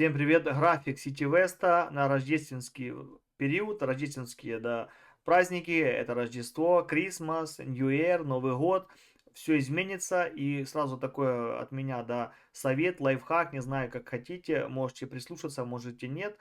Всем привет! График Сити Веста на рождественский период, рождественские, да, праздники, это Рождество, Крисмас, New Year, Новый год. Все изменится, и сразу такое от меня, да, совет, лайфхак, не знаю, как хотите, можете прислушаться, можете нет.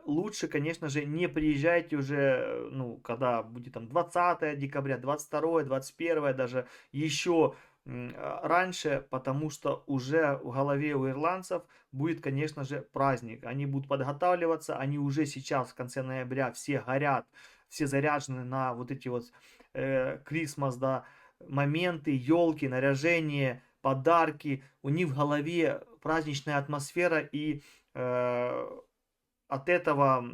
Лучше, конечно же, не приезжайте уже, ну, когда будет там 20 декабря, 22, 21, даже еще раньше, потому что уже в голове у ирландцев будет, конечно же, праздник. Они будут подготавливаться, они уже сейчас, в конце ноября, все горят, все заряжены на вот эти вот Крисмас, да, моменты, елки, наряжение, подарки. У них в голове праздничная атмосфера, и от этого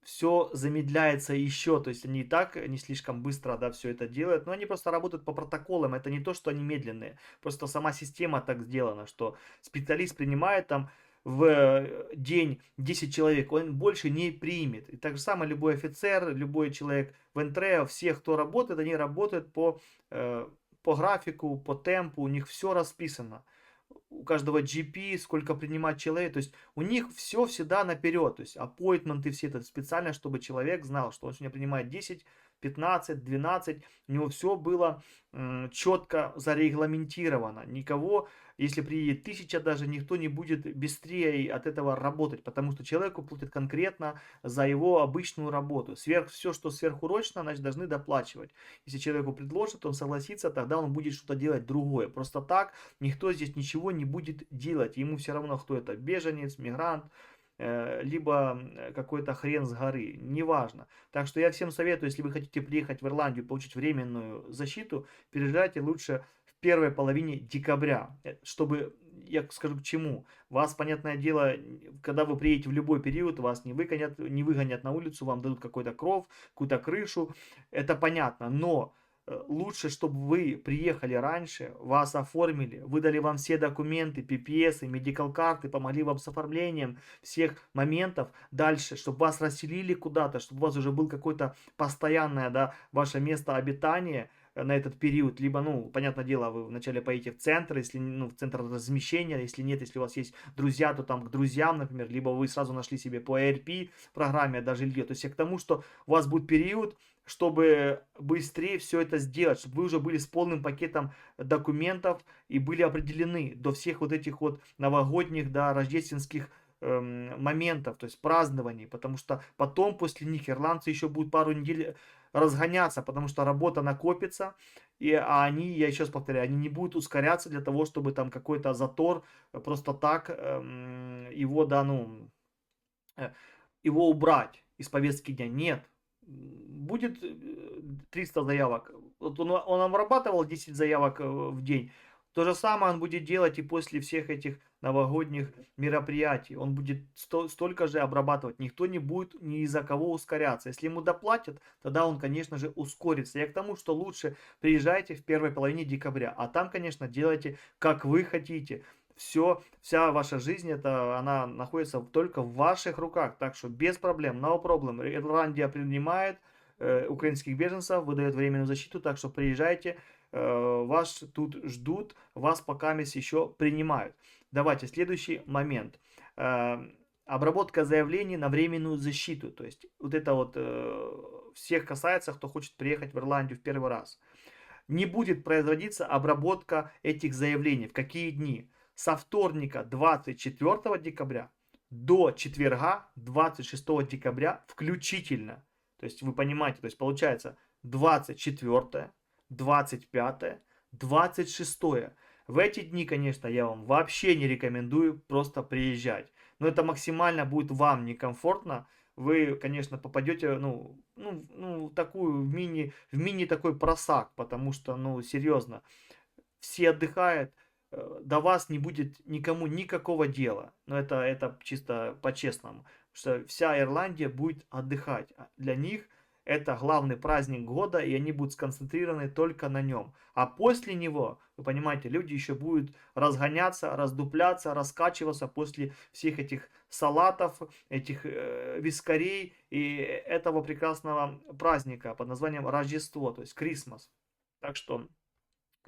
все замедляется еще, то есть они и так не слишком быстро, да, все это делают, но они просто работают по протоколам, это не то, что они медленные, просто сама система так сделана, что специалист принимает там в день 10 человек, он больше не примет. И так же самое любой офицер, любой человек в НТР, все, кто работает, они работают по графику, по темпу, у них все расписано, у каждого GP, сколько принимать человек, то есть у них все всегда наперед, то есть аппоинтменты все это специально, чтобы человек знал, что он сегодня принимает 10, 15, 12, у него все было четко зарегламентировано, никого, если приедет 1000 даже, никто не будет быстрее от этого работать, потому что человеку платят конкретно за его обычную работу, все, что сверхурочно, значит, должны доплачивать, если человеку предложат, он согласится, тогда он будет что-то делать другое, просто так никто здесь ничего не будет делать. Ему все равно, кто это, беженец, мигрант, либо какой-то хрен с горы, неважно. Так что я всем советую, если вы хотите приехать в Ирландию, получить временную защиту, переезжайте лучше в первой половине декабря, чтобы, я скажу к чему, вас, понятное дело, когда вы приедете в любой период, вас не выгонят на улицу, вам дадут какой-то кров, какую-то крышу, это понятно, но лучше, чтобы вы приехали раньше, вас оформили, выдали вам все документы, PPS, медикал карты, помогли вам с оформлением всех моментов. Дальше, чтобы вас расселили куда-то, чтобы у вас уже был какое-то постоянное, да, ваше место обитания на этот период. Либо, ну, понятное дело, вы вначале поедете в центр, если, ну, в центр размещения, если нет, если у вас есть друзья, то там к друзьям, например, либо вы сразу нашли себе по ARP программе, даже жилье. То есть я к тому, что у вас будет период, чтобы быстрее все это сделать, чтобы вы уже были с полным пакетом документов и были определены до всех вот этих вот новогодних, да, рождественских моментов, то есть празднований, потому что потом после них ирландцы еще будут пару недель разгоняться, потому что работа накопится, а они, я еще раз повторяю, они не будут ускоряться для того, чтобы там какой-то затор просто так его, да, ну, э, его убрать из повестки дня. Нет, будет 300 заявок. Вот он обрабатывал 10 заявок в день. То же самое он будет делать и после всех этих новогодних мероприятий. Он будет столько же обрабатывать. Никто не будет ни из-за кого ускоряться. Если ему доплатят, тогда он, конечно же, ускорится. Я к тому, что лучше приезжайте в первой половине декабря. А там, конечно, делайте, как вы хотите. Вся ваша жизнь, она находится только в ваших руках. Так что без проблем, no problem. Ирландия принимает украинских беженцев, выдает временную защиту, так что приезжайте, вас тут ждут, вас пока еще принимают. Давайте, следующий момент. Обработка заявлений на временную защиту. То есть вот это вот всех касается, кто хочет приехать в Ирландию в первый раз. Не будет производиться обработка этих заявлений. В какие дни? Со вторника 24 декабря до четверга 26 декабря включительно. То есть вы понимаете, то есть получается 24, 25, 26. В эти дни, конечно, я вам вообще не рекомендую просто приезжать. Но это максимально будет вам некомфортно. Вы, конечно, попадете, такую в мини такой просак, потому что, ну, серьезно, все отдыхают, до вас не будет никому никакого дела. Но это чисто по-честному. Что вся Ирландия будет отдыхать. Для них это главный праздник года, и они будут сконцентрированы только на нем. А после него, вы понимаете, люди еще будут разгоняться, раздупляться, раскачиваться после всех этих салатов, этих вискарей и этого прекрасного праздника под названием Рождество, то есть Крисмас. Так что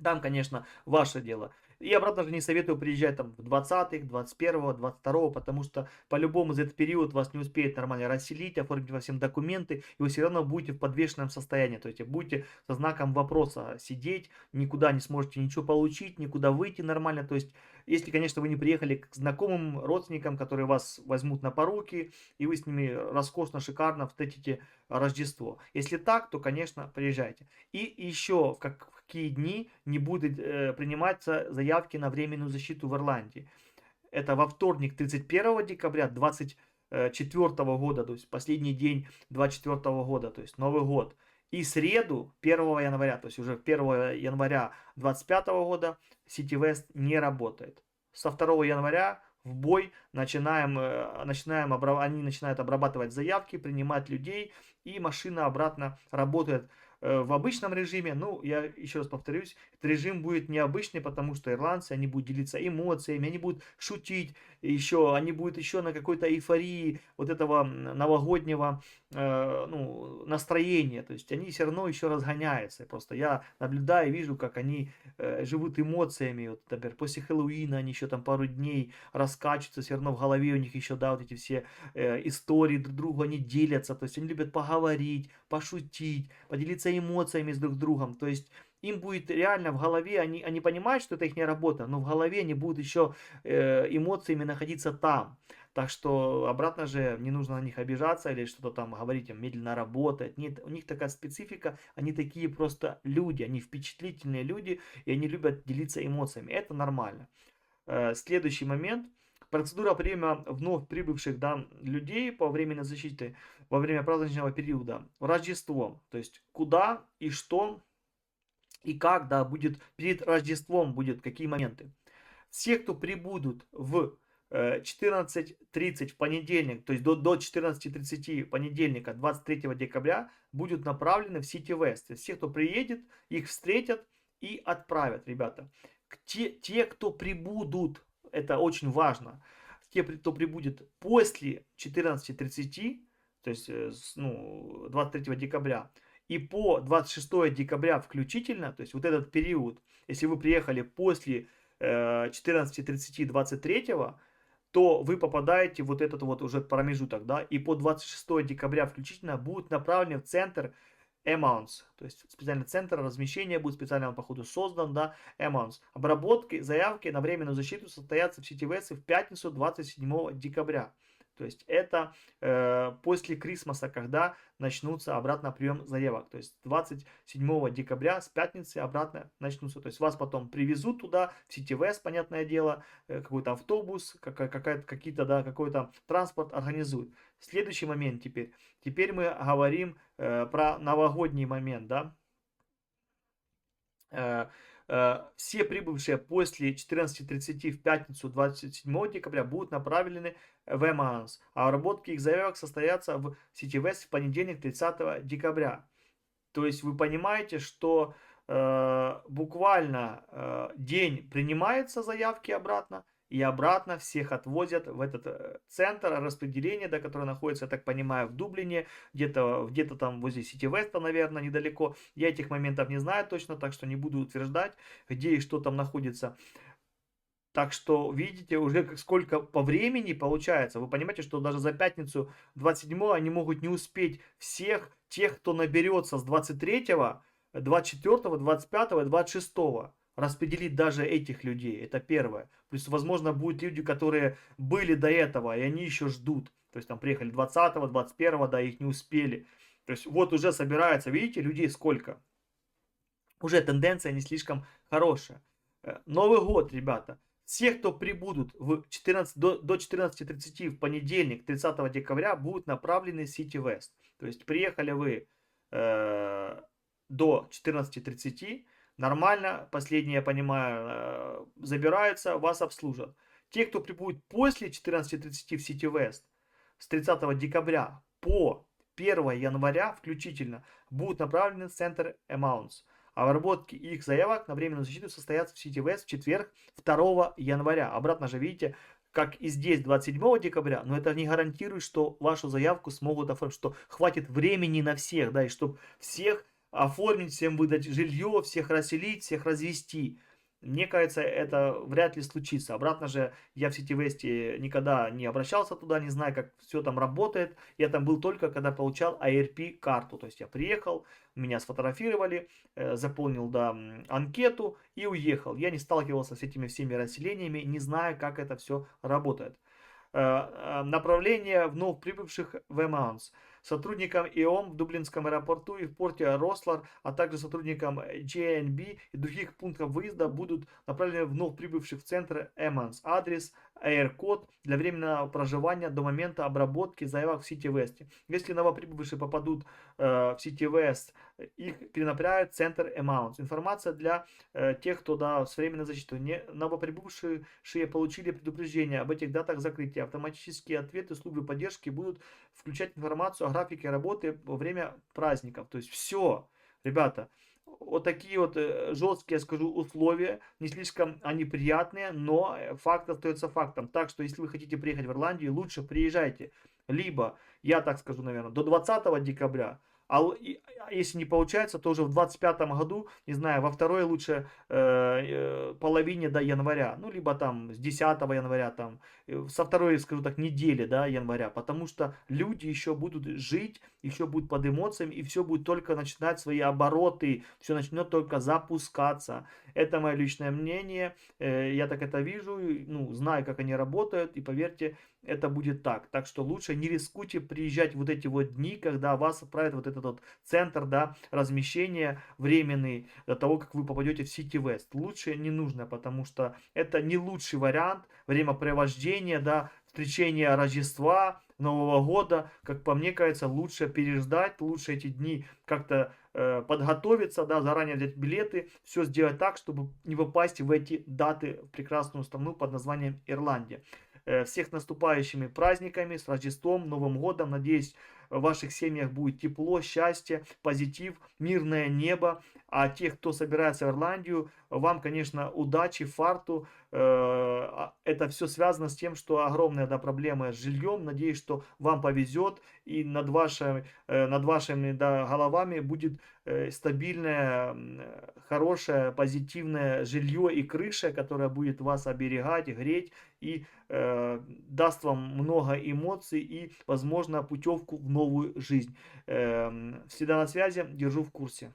там, конечно, ваше дело. И обратно же не советую приезжать там в 20-х, 21-го, 22-го, потому что по-любому за этот период вас не успеет нормально расселить, оформить во всем документы, и вы все равно будете в подвешенном состоянии. То есть будете со знаком вопроса сидеть, никуда не сможете ничего получить, никуда выйти нормально. То есть, если, конечно, вы не приехали к знакомым родственникам, которые вас возьмут на поруки, и вы с ними роскошно, шикарно встретите Рождество. Если так, то, конечно, приезжайте. И еще в какие дни не будут приниматься заявки на временную защиту в Ирландии. Это во вторник 31 декабря 24 года, то есть последний день 24 года, то есть Новый год. И среду 1 января, то есть уже 1 января 25 года City West не работает. Со 2 января в бой они начинают обрабатывать заявки, принимать людей, и машина обратно работает в обычном режиме. Ну, я еще раз повторюсь, этот режим будет необычный, потому что ирландцы, они будут делиться эмоциями, они будут шутить, еще, они будут еще на какой-то эйфории вот этого новогоднего настроения. То есть они все равно еще разгоняются. Просто я наблюдаю и вижу, как они живут эмоциями. Вот, например, после Хэллоуина они еще там пару дней раскачиваются, все равно в голове у них еще, да, вот эти все истории друг другу, они делятся. То есть они любят поговорить, пошутить, поделиться эмоциями с друг другом. То есть им будет реально в голове, они понимают, что это их работа, но в голове они будут еще эмоциями находиться там. Так что обратно же не нужно на них обижаться или что-то там говорить, им медленно работать. Нет, у них такая специфика, они такие просто люди, они впечатлительные люди, и они любят делиться эмоциями. Это нормально. Следующий момент. Процедура приема вновь прибывших, да, людей по временной защите во время праздничного периода. Рождество. То есть куда и что и как, да, будет перед Рождеством, будет какие моменты. Все, кто прибудут в 14:30 в понедельник, то есть до 14:30 понедельника 23 декабря, будут направлены в City West. То есть все, кто приедет, их встретят и отправят, ребята. Те, кто прибудут, это очень важно, те, кто прибудет после 14:30, то есть 23 декабря, и по 26 декабря включительно, то есть вот этот период, если вы приехали после 14:30 23, то вы попадаете в вот этот вот уже промежуток, да, и по 26 декабря включительно будут направлены в центр Amounts, то есть специальный центр размещения будет специально он, походу, создан, да, Amounts. Обработки заявки на временную защиту состоятся в City West в пятницу 27 декабря. То есть это после Крисмаса, когда начнутся обратно прием заявок. То есть 27 декабря с пятницы обратно начнутся. То есть вас потом привезут туда, в City West, понятное дело, какой-то автобус, какие-то, да, какой-то транспорт организуют. Следующий момент теперь. Теперь мы говорим про новогодний момент, да. Все прибывшие после 14:30 в пятницу 27 декабря будут направлены в Эмаунс, а обработки их заявок состоятся в City West в понедельник 30 декабря. То есть вы понимаете, что буквально день принимаются заявки обратно, и обратно всех отвозят в этот центр распределения, да, который находится, я так понимаю, в Дублине, где-то там возле Сити Веста, наверное, недалеко. Я этих моментов не знаю точно, так что не буду утверждать, где и что там находится. Так что, видите, уже сколько по времени получается. Вы понимаете, что даже за пятницу 27 они могут не успеть всех тех, кто наберется с 23, 24, 25 и 26. Распределить даже этих людей. Это первое. Плюс, возможно, будут люди, которые были до этого, и они еще ждут. То есть там приехали 20, 21, да, их не успели. То есть вот уже собирается, видите, людей сколько. Уже тенденция не слишком хорошая. Новый год, ребята. Все, кто прибудут до 14:30 в понедельник, 30 декабря, будут направлены в City West. То есть приехали вы до 14:30, нормально, последние, я понимаю, забираются, вас обслужат. Те, кто прибудет после 14:30 в City West с 30 декабря по 1 января включительно, будут направлены в центр Amounts. А обработки их заявок на временную защиту состоятся в City West в четверг 2 января. Обратно же, видите, как и здесь 27 декабря, но это не гарантирует, что вашу заявку смогут оформить, что хватит времени на всех, да, и чтобы всех оформить, всем выдать жилье, всех расселить, всех развести. мне кажется, это вряд ли случится. Обратно же, я в City West никогда не обращался туда, не знаю, как все там работает. Я там был только, когда получал ARP-карту. То есть я приехал, меня сфотографировали, заполнил, да, анкету и уехал. Я не сталкивался с этими всеми расселениями, не знаю, как это все работает. Направление вновь прибывших в Эмаунс. Сотрудникам ИОМ в Дублинском аэропорту и в порте Рослар, а также сотрудникам JNB и других пунктов выезда будут направлены вновь прибывших в центр Эмаунс. Адрес, AIR-код для временного проживания до момента обработки заявок в City West. Если новоприбывшие попадут в City West, их перенаправят в центр Эмаунс. Информация для тех, кто да, с временной защитой. Новоприбывшие получили предупреждение об этих датах закрытия. Автоматические ответы службы поддержки будут включать информацию о графике работы во время праздников. То есть все, ребята, вот такие вот жесткие, я скажу, условия, не слишком они приятные, но факт остается фактом. Так что, если вы хотите приехать в Ирландию, лучше приезжайте. Либо, я так скажу, наверное, до 20 декабря, если не получается, то уже в 25 году, не знаю, во второй лучше половине до января, ну, либо там с 10 января, там, со второй, скажу так, недели, да, января, потому что люди еще будут жить, еще будут под эмоциями, и все будет только начинать свои обороты, все начнет только запускаться. Это мое личное мнение, я так это вижу, ну, знаю, как они работают, и поверьте, это будет так. Так что лучше не рискуйте приезжать вот эти вот дни, когда вас отправят вот этот вот центр, да, размещения временный до того, как вы попадете в City West. Лучше не нужно, потому что это не лучший вариант времяпрепровождения, да, встречения Рождества, Нового года. Как по мне кажется, лучше переждать, лучше эти дни как-то подготовиться, да, заранее взять билеты, все сделать так, чтобы не попасть в эти даты в прекрасную страну под названием Ирландия. Всех с наступающими праздниками, с Рождеством, Новым годом. Надеюсь, в ваших семьях будет тепло, счастье, позитив, мирное небо. А тех, кто собирается в Ирландию, вам, конечно, удачи, фарту. Это все связано с тем, что огромная, да, проблема с жильем. Надеюсь, что вам повезет и над вашими, да, головами будет стабильное, хорошее, позитивное жилье и крыша, которая будет вас оберегать, греть и даст вам много эмоций и, возможно, путевку в новую жизнь. Всегда на связи, держу в курсе.